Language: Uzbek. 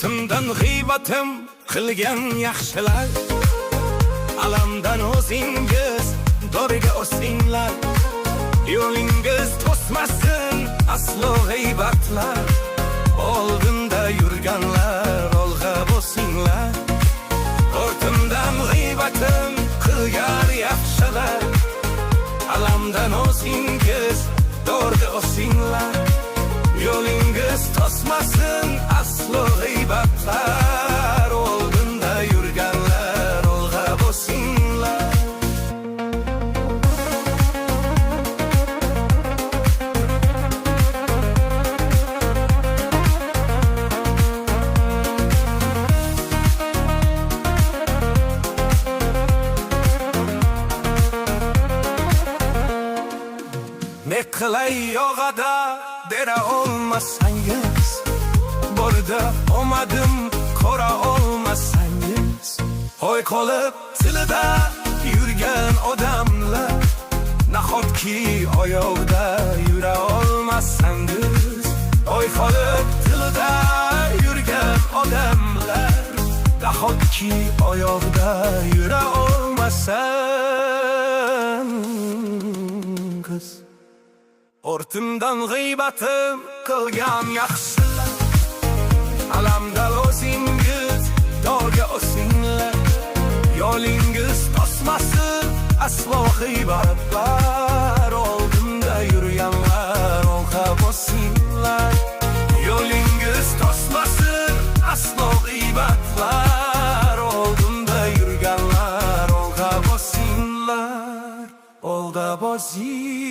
ortimdan g'iybatim qilgan yaxshilar, alamdan o'zingiz doriga o'singlar. Yo'lingiz to'smasin aslo g'iybatlar, oldinda yurganlar olg'a bo'lsinglar. Ortimdan g'iybatim qilgan yaxshilar, alamdan o'zingiz doriga o'singlar. Yo'lingiz to'smasin aslo g'iybatlar, oldinda yurganlar olg'a bo'lsinglar. Ne qilay yog'ada dera olmasangiz, borda omadim ko'ra olmasangiz, hoy qolib tilida yurgan odamlar, nahotki oyoqda yura olmasangiz. Hoy qolib tilida yurgan odamlar, nahotki oyoqda yura olmasangiz. Ortimdan g'iybatim qilgan yaxshilar, alamdan o'zingiz dorga o'singlar. Yo'lingiz to'smasin aslo g'iybatlar, oldinda yurganlar olg'a bo'lsinglar. Yo'lingiz to'smasin aslo g'iybatlar, oldinda yurganlar olg'a bo'lsinglar, olg'a bo'lsinglar.